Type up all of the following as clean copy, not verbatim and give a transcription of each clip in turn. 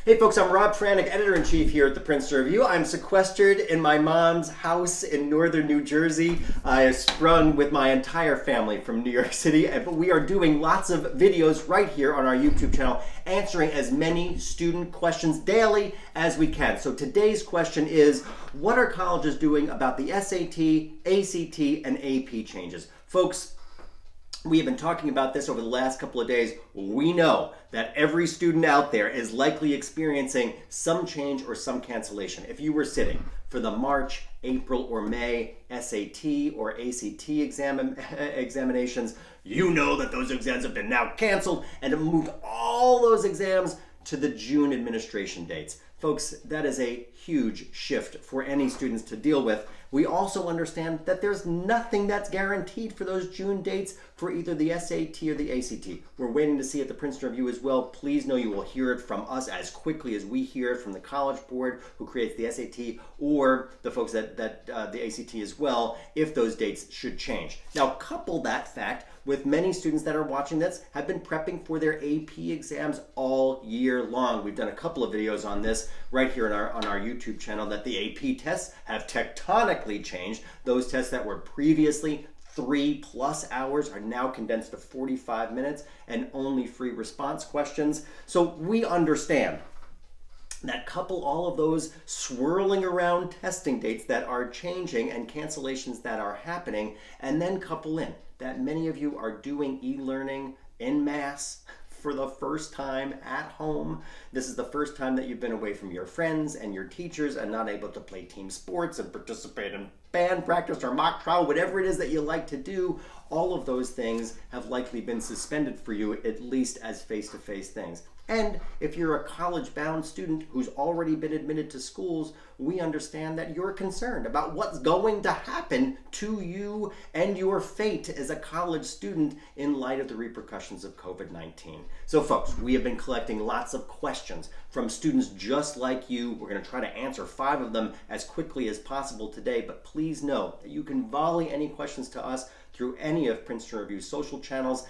Hey folks, I'm Rob Franek, Editor-in-Chief here at the Princeton Review. I'm sequestered in my mom's house in northern New Jersey. I sprung with my entire family from New York City, but we are doing lots of videos right here on our YouTube channel, answering as many student questions daily as we can. So today's question is, what are colleges doing about the SAT, ACT, and AP changes? Folks, we have been talking about this over the last couple of days. We know that every student out there is likely experiencing some change or some cancellation. If you were sitting for the March, April, or May SAT or ACT examinations, you know that those exams have been now canceled and have moved all those exams to the June administration dates. Folks, that is a huge shift for any students to deal with. We also understand that there's nothing that's guaranteed for those June dates for either the SAT or the ACT. We're waiting to see at the Princeton Review as well. Please know you will hear it from us as quickly as we hear it from the College Board who creates the SAT or the folks at the ACT as well if those dates should change. Now couple that fact with many students that are watching this have been prepping for their AP exams all year long. We've done a couple of videos on this right here on our YouTube channel that the AP tests have tectonically changed. Those tests that were previously 3+ hours are now condensed to 45 minutes and only free response questions. So we understand that couple all of those swirling around testing dates that are changing and cancellations that are happening, and then couple in that many of you are doing e-learning en masse for the first time at home. This is the first time that you've been away from your friends and your teachers and not able to play team sports and participate in band practice or mock trial, whatever it is that you like to do. All of those things have likely been suspended for you, at least as face-to-face things. And if you're a college-bound student who's already been admitted to schools, we understand that you're concerned about what's going to happen to you and your fate as a college student in light of the repercussions of COVID-19. So folks, we have been collecting lots of questions from students just like you. We're going to try to answer 5 of them as quickly as possible today, but please know that you can volley any questions to us through any of Princeton Review's social channels.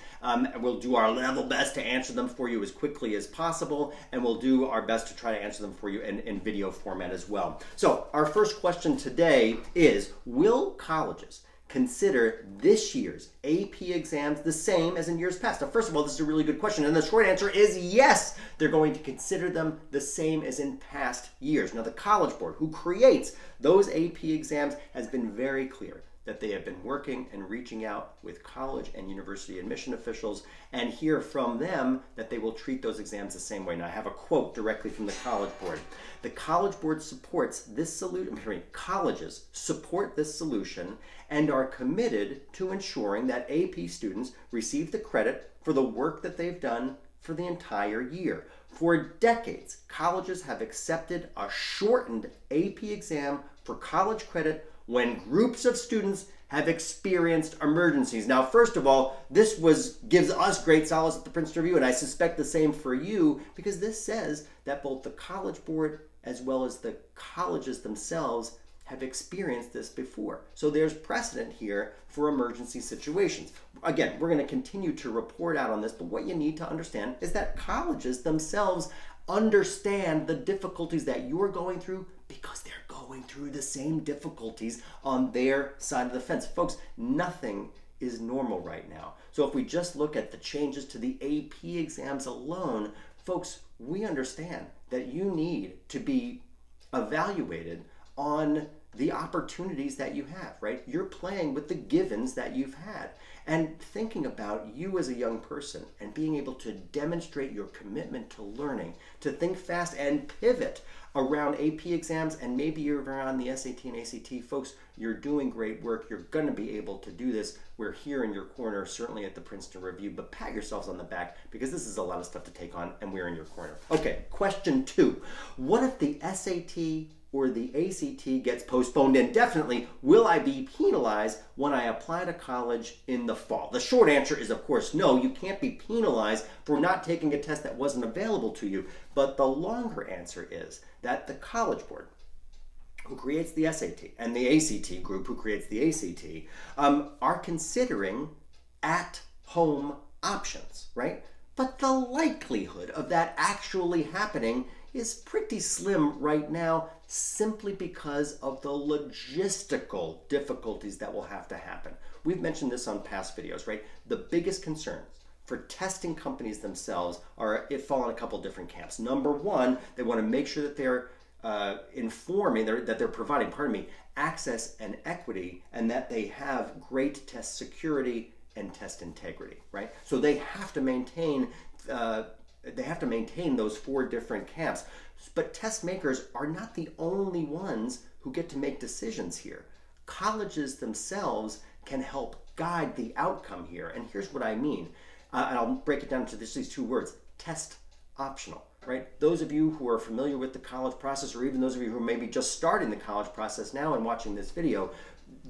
We'll do our level best to answer them for you as quickly as possible, and we'll do our best to try to answer them for you in video format as well. So our first question today is, will colleges consider this year's AP exams the same as in years past? Now, first of all, this is a really good question, and the short answer is yes, they're going to consider them the same as in past years. Now, the College Board, who creates those AP exams, has been very clear that they have been working and reaching out with college and university admission officials and hear from them that they will treat those exams the same way. Now, I have a quote directly from the College Board. The College Board supports this solution, colleges support this solution and are committed to ensuring that AP students receive the credit for the work that they've done for the entire year. For decades, colleges have accepted a shortened AP exam for college credit when groups of students have experienced emergencies. Now, first of all, this gives us great solace at the Princeton Review, and I suspect the same for you, because this says that both the College Board as well as the colleges themselves have experienced this before. So there's precedent here for emergency situations. Again, we're going to continue to report out on this, but what you need to understand is that colleges themselves understand the difficulties that you're going through because they're going through the same difficulties on their side of the fence. Folks, nothing is normal right now. So if we just look at the changes to the AP exams alone, folks, we understand that you need to be evaluated on the opportunities that you have, right? You're playing with the givens that you've had. And thinking about you as a young person and being able to demonstrate your commitment to learning, to think fast and pivot around AP exams, and maybe you're around the SAT and ACT, folks, you're doing great work. You're going to be able to do this. We're here in your corner, certainly at the Princeton Review, but pat yourselves on the back because this is a lot of stuff to take on, and we're in your corner. Okay, question 2. What if the SAT or the ACT gets postponed indefinitely? Will I be penalized when I apply to college in the fall? The short answer is, of course, no. You can't be penalized for not taking a test that wasn't available to you. But the longer answer is that the College Board, who creates the SAT, and the ACT group, who creates the ACT, are considering at-home options, right? but the likelihood of that actually happening is pretty slim right now, simply because of the logistical difficulties that will have to happen. We've mentioned this on past videos, right? The biggest concerns for testing companies themselves fall in a couple different camps. Number one, they want to make sure that they're providing access and equity, and that they have great test security and test integrity, right? So they have to maintain those four different camps. But test makers are not the only ones who get to make decisions here. Colleges themselves can help guide the outcome here. And here's what I mean. And I'll break it down to these two words: test optional, right? Those of you who are familiar with the college process, or even those of you who are maybe just starting the college process now and watching this video,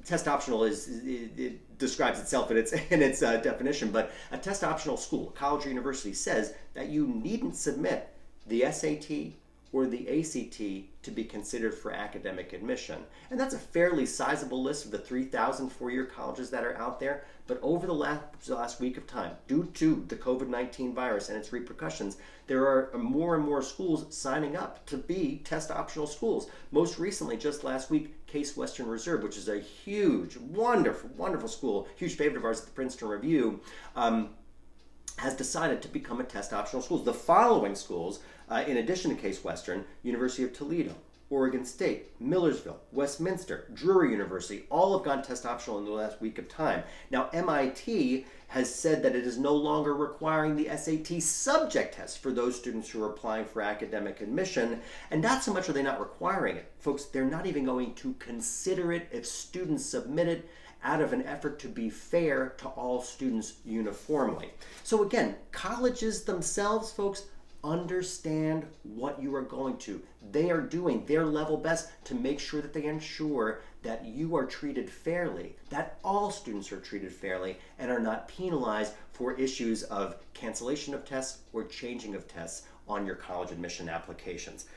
test optional it describes itself in its definition. But a test optional school, college or university, says that you needn't submit the SAT or the ACT to be considered for academic admission. And that's a fairly sizable list of the 3,000 four-year colleges that are out there. But over the last week of time, due to the COVID-19 virus and its repercussions, there are more and more schools signing up to be test optional schools. Most recently, just last week, Case Western Reserve, which is a huge, wonderful school, huge favorite of ours at the Princeton Review, has decided to become a test optional school. The following schools, in addition to Case Western: University of Toledo, Oregon State, Millersville, Westminster, Drury University, all have gone test optional in the last week of time. Now, MIT has said that it is no longer requiring the SAT subject test for those students who are applying for academic admission. And not so much are they not requiring it. Folks, they're not even going to consider it if students submit it, out of an effort to be fair to all students uniformly. So again, colleges themselves, folks, understand what you are going to. They are doing their level best to make sure that they ensure that you are treated fairly, that all students are treated fairly, and are not penalized for issues of cancellation of tests or changing of tests on your college admission applications.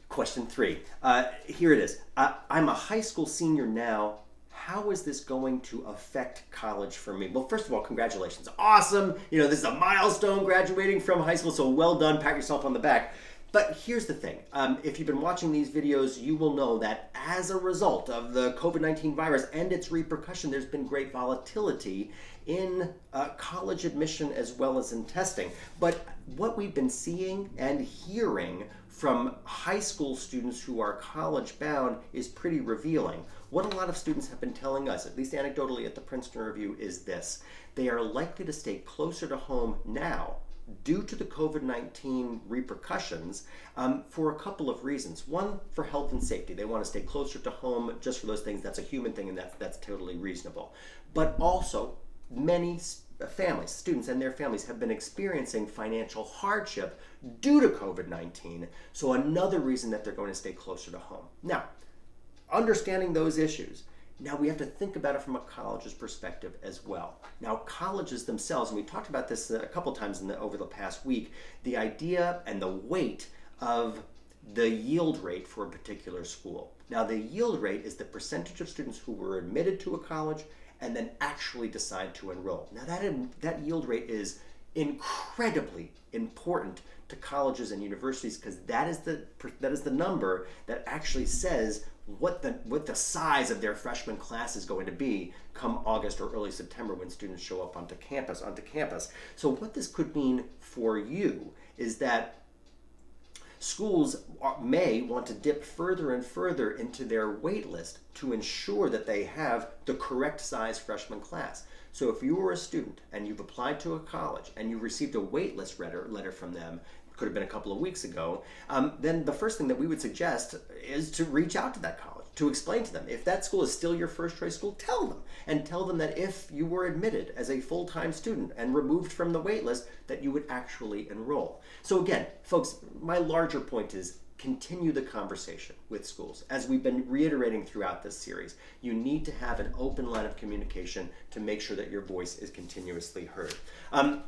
Question 3. Here it is. I'm a high school senior now. How is this going to affect college for me? Well, first of all, congratulations. Awesome. This is a milestone, graduating from high school, so well done. Pat yourself on the back. But here's the thing. If you've been watching these videos, you will know that as a result of the COVID-19 virus and its repercussion, there's been great volatility in college admission as well as in testing. But what we've been seeing and hearing from high school students who are college bound is pretty revealing. What a lot of students have been telling us, at least anecdotally at the Princeton Review, is this: they are likely to stay closer to home now due to the COVID-19 repercussions for a couple of reasons. One, for health and safety. They want to stay closer to home just for those things. That's a human thing, and that's totally reasonable. But also, many families, students and their families, have been experiencing financial hardship due to COVID-19. So another reason that they're going to stay closer to home. Now, understanding those issues, now we have to think about it from a college's perspective as well. Now, colleges themselves, and we talked about this a couple times over the past week, the idea and the weight of the yield rate for a particular school. Now, the yield rate is the percentage of students who were admitted to a college and then actually decide to enroll. Now, that yield rate is incredibly important to colleges and universities, because that is the number that actually says what the size of their freshman class is going to be come August or early September, when students show up onto campus. So what this could mean for you is that schools may want to dip further and further into their wait list to ensure that they have the correct size freshman class. So if you were a student and you've applied to a college and you received a wait list letter from them, could have been a couple of weeks ago, then the first thing that we would suggest is to reach out to that college, to explain to them. If that school is still your first choice school, tell them that if you were admitted as a full-time student and removed from the wait list, that you would actually enroll. So again, folks, my larger point is continue the conversation with schools. As we've been reiterating throughout this series, you need to have an open line of communication to make sure that your voice is continuously heard.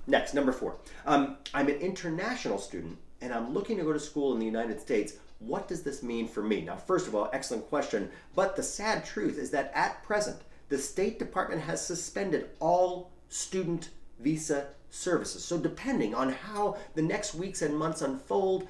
Next, number 4. I'm an international student and I'm looking to go to school in the United States. What does this mean for me? Now, first of all, excellent question, but the sad truth is that at present, the State Department has suspended all student visa services. So depending on how the next weeks and months unfold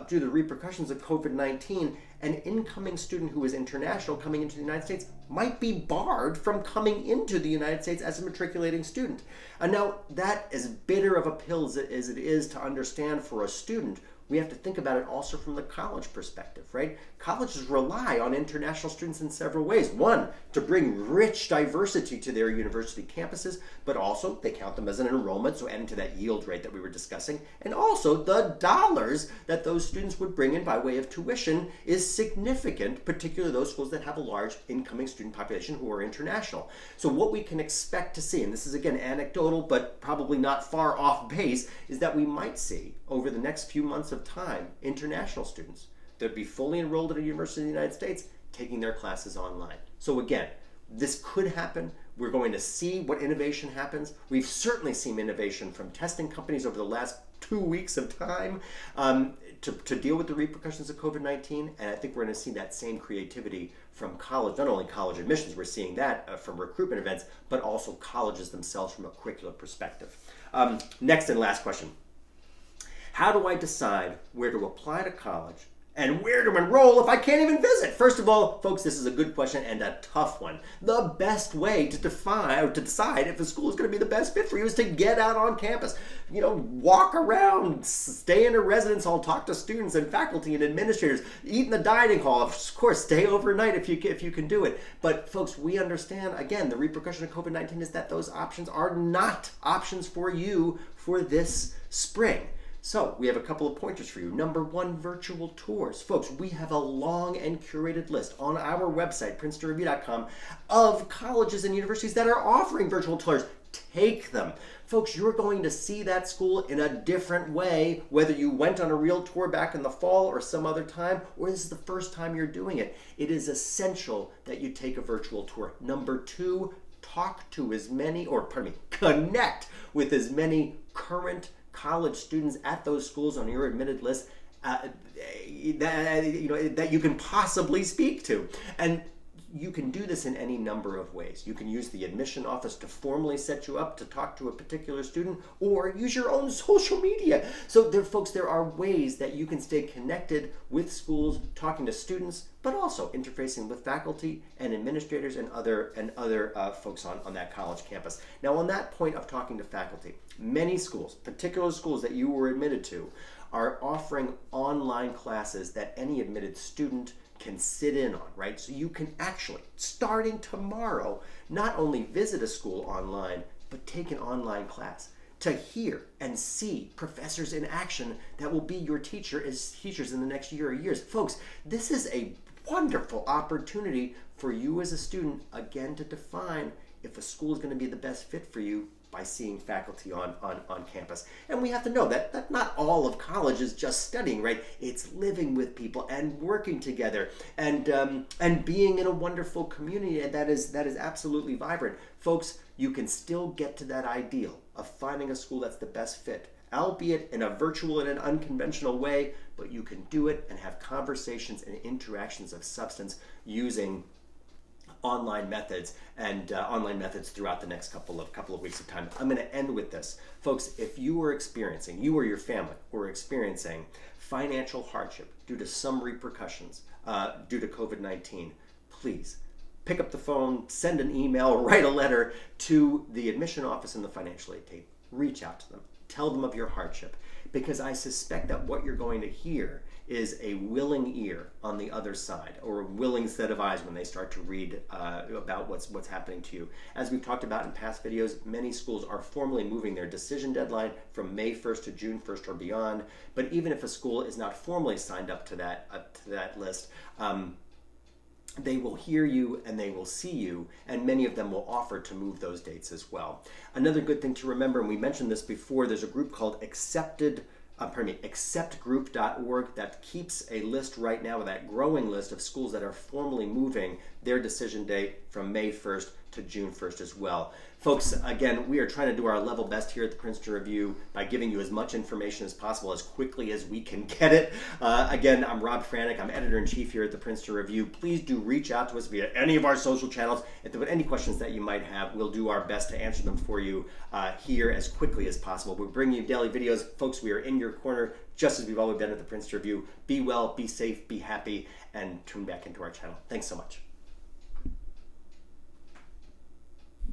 due to the repercussions of COVID-19, an incoming student who is international coming into the United States might be barred from coming into the United States as a matriculating student. And now that, as bitter of a pill as it is to understand for a student, we have to think about it also from the college perspective, right? Colleges rely on international students in several ways. One, to bring rich diversity to their university campuses, but also they count them as an enrollment, so adding to that yield rate that we were discussing. And also the dollars that those students would bring in by way of tuition is significant, particularly those schools that have a large incoming student population who are international. So what we can expect to see, and this is again anecdotal, but probably not far off base, is that we might see over the next few months of time international students that be fully enrolled at a university in the United States taking their classes online. So again, this could happen. We're going to see what innovation happens. We've certainly seen innovation from testing companies over the last 2 weeks of time to deal with the repercussions of COVID-19, and I think we're going to see that same creativity from college, not only college admissions, we're seeing that from recruitment events, but also colleges themselves from a curricular perspective. Next and last question. How do I decide where to apply to college and where to enroll if I can't even visit? First of all, folks, this is a good question and a tough one. The best way to decide if a school is going to be the best fit for you is to get out on campus. You know, walk around, stay in a residence hall, talk to students and faculty and administrators, eat in the dining hall. Of course, stay overnight if you can do it. But folks, we understand, again, the repercussion of COVID-19 is that those options are not options for you for this spring. So we have a couple of pointers for you. Number one, virtual tours. Folks, we have a long and curated list on our website, princetonreview.com, of colleges and universities that are offering virtual tours. Take them. Folks, you're going to see that school in a different way, whether you went on a real tour back in the fall or some other time, or this is the first time you're doing it. It is essential that you take a virtual tour. Number two, talk to as many, connect with as many current college students at those schools on your admitted list that you can possibly speak to. And you can do this in any number of ways. You can use the admission office to formally set you up to talk to a particular student, or use your own social media. So there are ways that you can stay connected with schools, talking to students, but also interfacing with faculty and administrators and other folks on that college campus. Now, on that point of talking to faculty, many schools, particular schools that you were admitted to, are offering online classes that any admitted student can sit in on, right? So you can actually, starting tomorrow, not only visit a school online, but take an online class to hear and see professors in action that will be your teachers in the next year or years. Folks, this is a wonderful opportunity for you as a student, again, to define if a school is going to be the best fit for you by seeing faculty on campus. And we have to know that not all of college is just studying, right? It's living with people and working together and being in a wonderful community that is absolutely vibrant. Folks, you can still get to that ideal of finding a school that's the best fit, albeit in a virtual and an unconventional way, but you can do it and have conversations and interactions of substance using online methods and online methods throughout the next couple of weeks of time. I'm going to end with this. Folks, if you or your family were experiencing financial hardship due to some repercussions due to COVID-19, please pick up the phone, send an email, write a letter to the admission office and the financial aid team. Reach out to them. Tell them of your hardship, because I suspect that what you're going to hear is a willing ear on the other side, or a willing set of eyes when they start to read about what's happening to you. As we've talked about in past videos, many schools are formally moving their decision deadline from May 1st to June 1st or beyond. But even if a school is not formally signed up to that list, they will hear you and they will see you, and many of them will offer to move those dates as well. Another good thing to remember, and we mentioned this before, there's a group called acceptgroup.org that keeps a list right now, that growing list of schools that are formally moving their decision date from May 1st to June 1st as well. Folks, again, we are trying to do our level best here at the Princeton Review by giving you as much information as possible as quickly as we can get it. Again, I'm Rob Franek. I'm Editor-in-Chief here at the Princeton Review. Please do reach out to us via any of our social channels. If there are any questions that you might have, we'll do our best to answer them for you here as quickly as possible. We're bringing you daily videos. Folks, we are in your corner just as we've always been at the Princeton Review. Be well, be safe, be happy, and tune back into our channel. Thanks so much.